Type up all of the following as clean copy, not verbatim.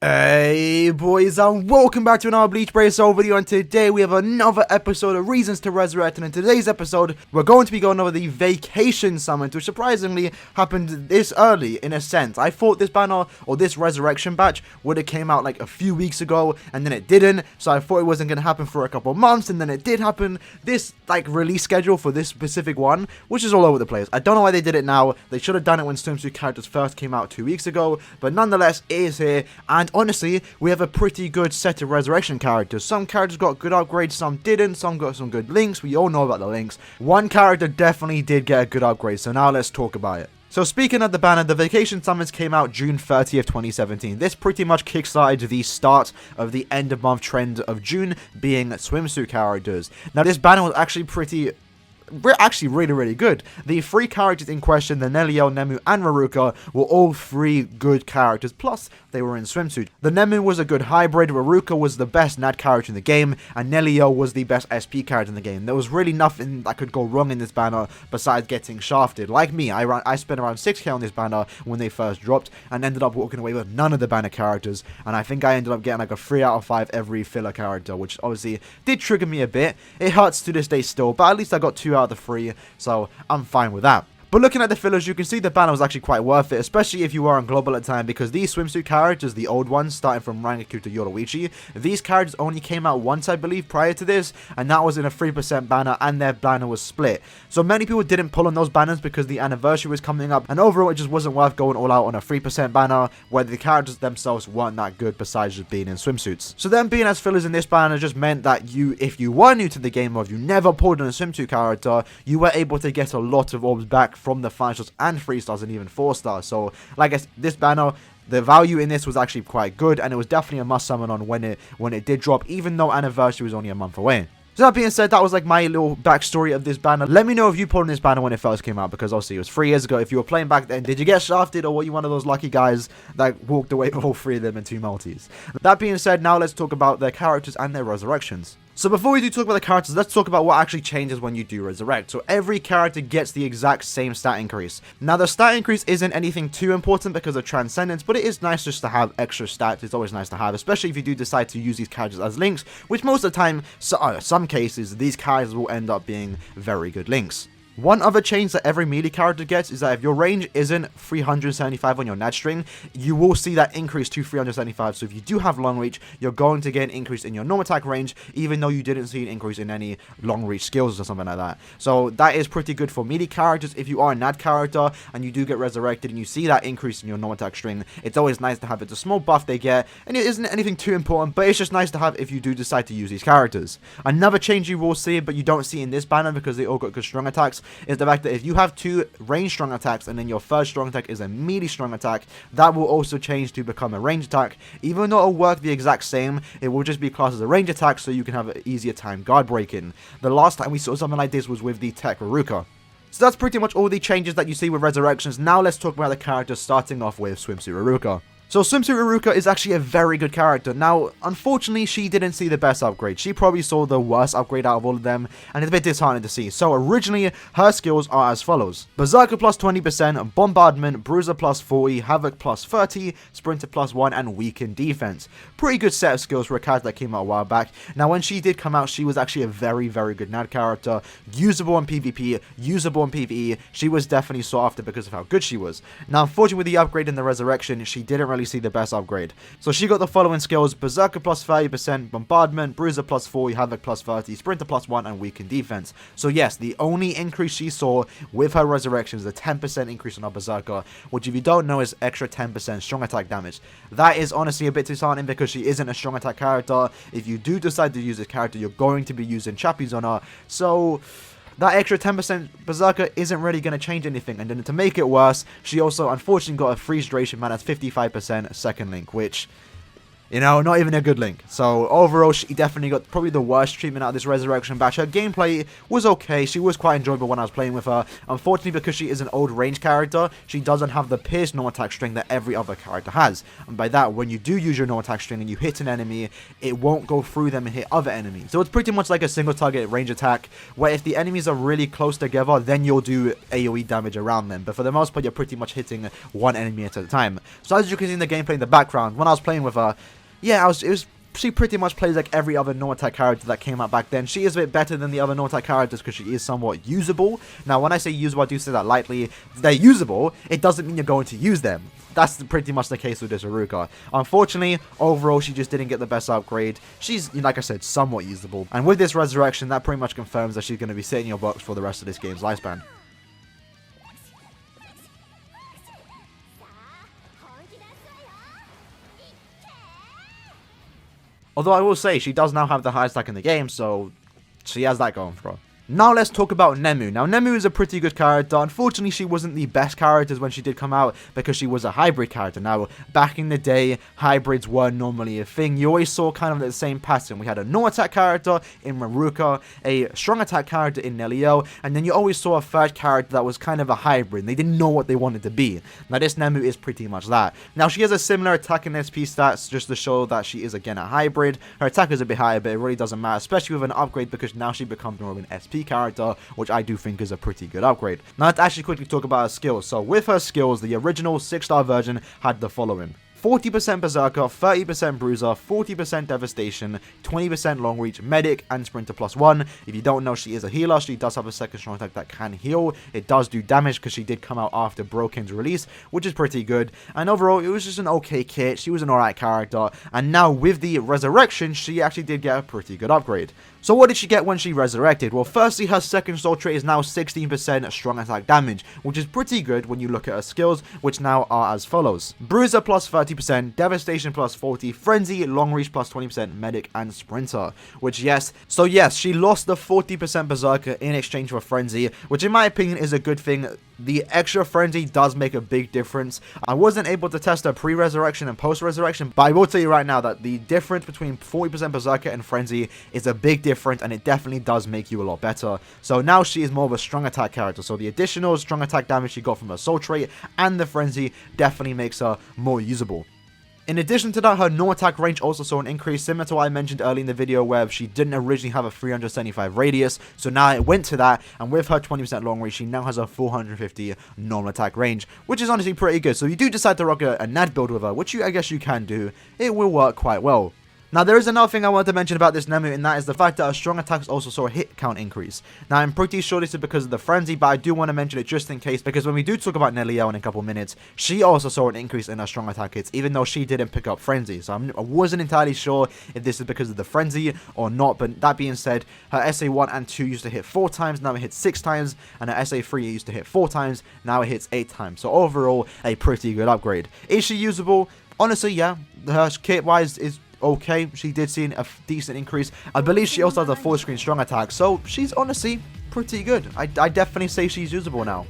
Hey boys, and welcome back to another Bleach Bracer video, and today we have another episode of Reasons to Resurrect. And in today's episode we're going to be going over the Vacation Summons, which surprisingly happened this early in a sense. I thought this banner or this resurrection batch would have came out like a few weeks ago, and then it didn't, so I thought it wasn't going to happen for a couple months, and then it did happen. This like release schedule for this specific one, which is all over the place. I don't know why they did it now. They should have done it when Swimsuit characters first came out 2 weeks ago, but nonetheless it is here. And honestly, we have a pretty good set of resurrection characters. Some characters got good upgrades, some didn't, some got some good links. We all know about the links. One character definitely did get a good upgrade, so now let's talk about it. So speaking of the banner, the Vacation Summons came out June 30th, 2017. This pretty much kickstarted the start of the end of month trend of June being Swimsuit characters. Now this banner was actually really good. The three characters in question, the Neliel, Nemu, and Ruruka, were all three good characters, plus they were in Swimsuit. The Nemu was a good hybrid, Ruruka was the best NAD character in the game, and Neliel was the best SP character in the game. There was really nothing that could go wrong in this banner besides getting shafted. Like me, I spent around 6k on this banner when they first dropped, and ended up walking away with none of the banner characters, and I think I ended up getting like a 3 out of 5 every filler character, which obviously did trigger me a bit. It hurts to this day still, but at least I got 2 out of the 3, so I'm fine with that. But looking at the fillers, you can see the banner was actually quite worth it, especially if you were on global at the time, because these Swimsuit characters, the old ones, starting from Rangaku to Yoruichi, these characters only came out once, I believe, prior to this, and that was in a 3% banner, and their banner was split. So many people didn't pull on those banners because the anniversary was coming up, and overall it just wasn't worth going all out on a 3% banner, where the characters themselves weren't that good besides just being in swimsuits. So them being as fillers in this banner just meant that if you were new to the game or if you never pulled on a swimsuit character, you were able to get a lot of orbs back from the 5 stars and 3 stars and even 4 stars. So like this banner, the value in this was actually quite good, and it was definitely a must summon on when it did drop, even though anniversary was only a month away. So that being said, that was like my little backstory of this banner. Let me know if you pulled on this banner when it first came out, because obviously it was 3 years ago. If you were playing back then, did you get shafted, or were you one of those lucky guys that walked away with all 3 of them in 2 multis? That being said, now let's talk about their characters and their resurrections. So before we do talk about the characters, let's talk about what actually changes when you do resurrect. So every character gets the exact same stat increase. Now the stat increase isn't anything too important because of Transcendence, but it is nice just to have extra stats. It's always nice to have, especially if you do decide to use these characters as links, which most of the time, some cases, these characters will end up being very good links. One other change that every melee character gets is that if your range isn't 375 on your NAD string, you will see that increase to 375. So if you do have long reach, you're going to get an increase in your normal attack range, even though you didn't see an increase in any long reach skills or something like that. So that is pretty good for melee characters. If you are a NAD character and you do get resurrected and you see that increase in your normal attack string, it's always nice to have. It's a small buff they get, and it isn't anything too important, but it's just nice to have if you do decide to use these characters. Another change you will see, but you don't see in this banner because they all got good strong attacks, is the fact that if you have 2 range strong attacks and then your third strong attack is a melee strong attack, that will also change to become a range attack. Even though it will work the exact same, it will just be classed as a range attack, so you can have an easier time guard breaking. The last time we saw something like this was with the Tech Ruruka. So that's pretty much all the changes that you see with resurrections. Now let's talk about the characters, starting off with Swimsuit Ruruka. So Swimsuit Ruruka is actually a very good character. Now, unfortunately, she didn't see the best upgrade. She probably saw the worst upgrade out of all of them, and it's a bit disheartening to see. So originally, her skills are as follows: Berserker plus 20%, Bombardment, Bruiser plus 40, Havoc plus 30, Sprinter plus 1, and Weakened Defense. Pretty good set of skills for a character that came out a while back. Now, when she did come out, she was actually a very, very good NAD character. Usable in PvP, usable in PvE. She was definitely sought after because of how good she was. Now, unfortunately, with the upgrade in the Resurrection, she didn't really see the best upgrade. So she got the following skills: Berserker plus 30%, Bombardment, Bruiser plus 40, Havoc plus 30, Sprinter plus 1, and Weakened Defense. So yes, the only increase she saw with her Resurrection is a 10% increase on her Berserker, which if you don't know is extra 10% strong attack damage. That is honestly a bit disheartening because she isn't a strong attack character. If you do decide to use this character, you're going to be using chappies on her, so that extra 10% Berserker isn't really going to change anything. And then to make it worse, she also unfortunately got a freeze duration man at 55% second link, which You know, not even a good link. So overall, she definitely got probably the worst treatment out of this Resurrection batch. Her gameplay was okay. She was quite enjoyable when I was playing with her. Unfortunately, because she is an old range character, she doesn't have the pierce normal attack string that every other character has. And by that, when you do use your normal attack string and you hit an enemy, it won't go through them and hit other enemies. So it's pretty much like a single target range attack, where if the enemies are really close together, then you'll do AoE damage around them. But for the most part, you're pretty much hitting one enemy at a time. So as you can see in the gameplay in the background, when I was playing with her, yeah, she pretty much plays like every other normal attack character that came out back then. She is a bit better than the other normal attack characters because she is somewhat usable. Now, when I say usable, I do say that lightly. They're usable, it doesn't mean you're going to use them. That's pretty much the case with this Ruruka. Unfortunately, overall, she just didn't get the best upgrade. She's, like I said, somewhat usable. And with this Resurrection, that pretty much confirms that she's going to be sitting in your box for the rest of this game's lifespan. Although I will say, she does now have the highest attack in the game, so she has that going for her. Now let's talk about Nemu. Now Nemu is a pretty good character. Unfortunately, she wasn't the best characters when she did come out because she was a hybrid character. Now, back in the day, hybrids were normally a thing. You always saw kind of the same pattern. We had a no attack character in Ruruka, a strong attack character in Neliel, and then you always saw a third character that was kind of a hybrid. They didn't know what they wanted to be. Now this Nemu is pretty much that. Now she has a similar attack and SP stats just to show that she is again a hybrid. Her attack is a bit higher, but it really doesn't matter, especially with an upgrade because now she becomes more of an SP character, which I do think is a pretty good upgrade. Now let's actually quickly talk about her skills. So with her skills, the original 6-star version had the following: 40% Berserker, 30% Bruiser, 40% Devastation, 20% Long Reach, Medic, and Sprinter +1. If you don't know, she is a healer. She does have a second strong attack that can heal. It does do damage because she did come out after Broken's release, which is pretty good. And overall, it was just an okay kit. She was an alright character. And now with the Resurrection, she actually did get a pretty good upgrade. So what did she get when she resurrected? Well, firstly, her second soul trait is now 16% strong attack damage, which is pretty good when you look at her skills, which now are as follows: Bruiser plus 30%, Devastation plus 40%, Frenzy, Long Reach plus 20%, Medic, and Sprinter. Which, yes, she lost the 40% Berserker in exchange for Frenzy, which in my opinion is a good thing. The extra Frenzy does make a big difference. I wasn't able to test her pre-resurrection and post-resurrection, but I will tell you right now that the difference between 40% Berserker and Frenzy is a big difference, and it definitely does make you a lot better. So now she is more of a strong attack character, so the additional strong attack damage she got from her soul trait and the Frenzy definitely makes her more usable. In addition to that, her no attack range also saw an increase, similar to what I mentioned earlier in the video where she didn't originally have a 375 radius, so now it went to that, and with her 20% long range, she now has a 450 normal attack range, which is honestly pretty good. So if you do decide to rock a NAD build with her, which I guess you can do, it will work quite well. Now, there is another thing I wanted to mention about this Nemu, and that is the fact that her strong attacks also saw a hit count increase. Now, I'm pretty sure this is because of the Frenzy, but I do want to mention it just in case, because when we do talk about Neliel in a couple minutes, she also saw an increase in her strong attack hits, even though she didn't pick up Frenzy. So I wasn't entirely sure if this is because of the Frenzy or not, but that being said, her SA1 and 2 used to hit 4 times, now it hits 6 times, and her SA3 used to hit 4 times, now it hits 8 times. So overall, a pretty good upgrade. Is she usable? Honestly, yeah. Her kit-wise is okay. She did see a decent increase. I believe she also has a full screen strong attack, so she's honestly pretty good. I definitely say she's usable now.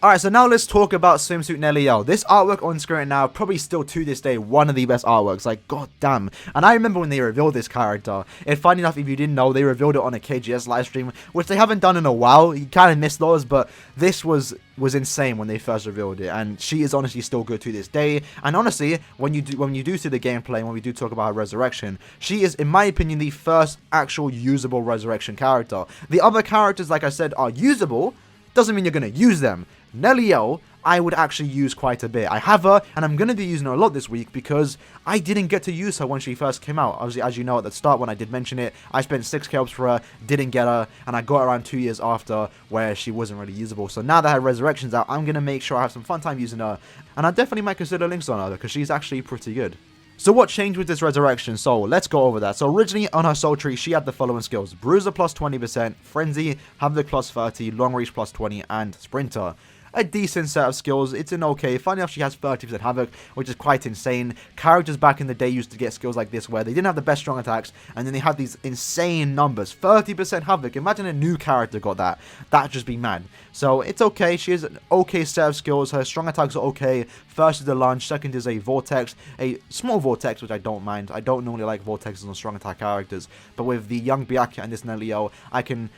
Alright, so now let's talk about Swimsuit Neliel. This artwork on screen now, probably still to this day, one of the best artworks. Like, god damn. And I remember when they revealed this character. And funny enough, if you didn't know, they revealed it on a KGS livestream, which they haven't done in a while. You kind of missed those, but this was insane when they first revealed it. And she is honestly still good to this day. And honestly, when you do see the gameplay, when we do talk about her resurrection, she is, in my opinion, the first actual usable resurrection character. The other characters, like I said, are usable. Doesn't mean you're going to use them. Neliel, I would actually use quite a bit. I have her, and I'm going to be using her a lot this week because I didn't get to use her when she first came out. Obviously, as you know, at the start when I did mention it, I spent 6 kelps for her, didn't get her, and I got her around 2 years after where she wasn't really usable. So now that her resurrection's out, I'm going to make sure I have some fun time using her, and I definitely might consider links on her because she's actually pretty good. So what changed with this resurrection? So let's go over that. So originally on her soul tree, she had the following skills: Bruiser plus 20%, Frenzy, Havoc plus 30, Long Reach plus 20, and Sprinter. a decent set of skills. It's an okay. Funny enough, she has 30% Havoc, which is quite insane. Characters back in the day used to get skills like this where they didn't have the best strong attacks, and then they had these insane numbers. 30% Havoc. Imagine a new character got that. That'd just be mad. So it's okay. She has an okay set of skills. Her strong attacks are okay. First is the lunge. Second is a vortex. A small vortex, which I don't mind. I don't normally like vortexes on strong attack characters. But with the young Byakuya and this Neliel, I can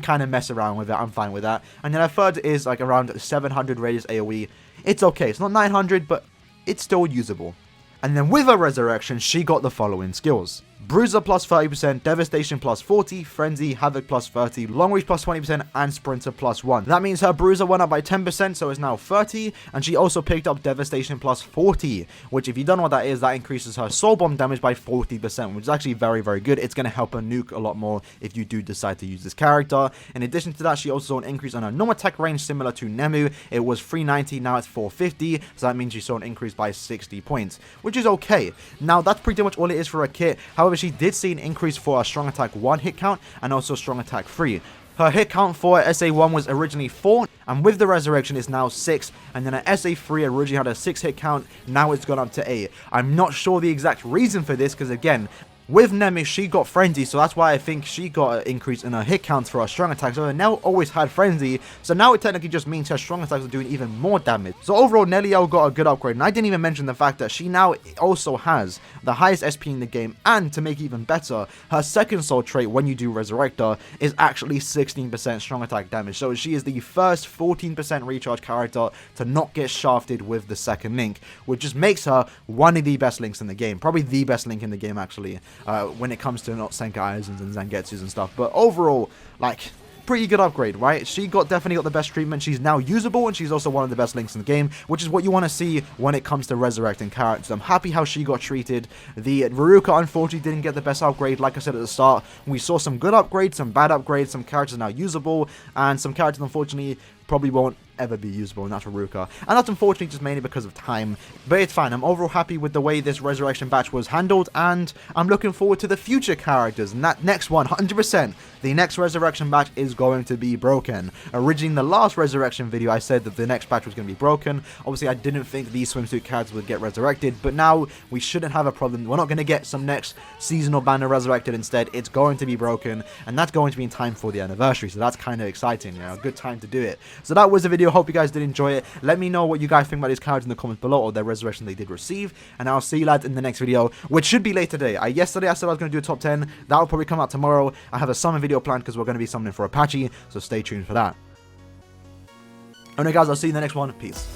kind of mess around with it. I'm fine with that. And then a third is like around 700 radius AoE. It's okay. It's not 900, but it's still usable. And then with her resurrection, she got the following skills: Bruiser plus 30%, Devastation plus 40, Frenzy, Havoc plus 30, Long Reach plus 20%, and Sprinter plus 1. That means her Bruiser went up by 10%, so it's now 30, and she also picked up Devastation plus 40, which if you don't know what that is, that increases her Soul Bomb damage by 40%, which is actually very, very good. It's going to help her nuke a lot more if you do decide to use this character. In addition to that, she also saw an increase on her normal attack range similar to Nemu. It was 390, now it's 450, so that means she saw an increase by 60 points, which is okay. Now, that's pretty much all it is for a kit. However, she did see an increase for her strong attack 1 hit count and also strong attack 3. Her hit count for SA1 was originally 4, and with the resurrection it's now 6, and then her SA3 originally had a 6 hit count, now it's gone up to 8. I'm not sure the exact reason for this, because again, with Nemu, she got Frenzy, so that's why I think she got an increase in her hit counts for her strong attacks. So Nell always had Frenzy, so now it technically just means her strong attacks are doing even more damage. So overall, Neliel got a good upgrade, and I didn't even mention the fact that she now also has the highest SP in the game, and to make it even better, her second soul trait when you do Resurrect her is actually 16% strong attack damage. So she is the first 14% recharge character to not get shafted with the second link, which just makes her one of the best links in the game. Probably the best link in the game, actually. When it comes to not Senkai Aizens and Zangetsus and stuff. But overall, like, pretty good upgrade, right? She definitely got the best treatment. She's now usable, and she's also one of the best links in the game, which is what you want to see when it comes to resurrecting characters. I'm happy how she got treated. The Ruruka, unfortunately, didn't get the best upgrade. Like I said at the start, we saw some good upgrades, some bad upgrades, some characters now usable, and some characters, unfortunately, probably won't ever be usable, and that's Ruruka. And that's unfortunately just mainly because of time, but it's fine. I'm overall happy with the way this resurrection batch was handled, and I'm looking forward to the future characters. And that next one, 100%, the next resurrection batch is going to be broken. Originally in the last resurrection video, I said that the next batch was going to be broken. Obviously, I didn't think these swimsuit characters would get resurrected, but now we shouldn't have a problem. We're not going to get some next seasonal banner resurrected. Instead, it's going to be broken, and that's going to be in time for the anniversary, so that's kind of exciting, you know, a good time to do it. So that was the video. Hope you guys did enjoy it. Let me know what you guys think about these characters in the comments below, or their resurrection they did receive, and I'll see you lads in the next video, which should be later today. Yesterday I said I was going to do a top 10. That will probably come out tomorrow. I have a summon video planned because we're going to be summoning for Apache, so stay tuned for that. Anyway guys, I'll see you in the next one. Peace.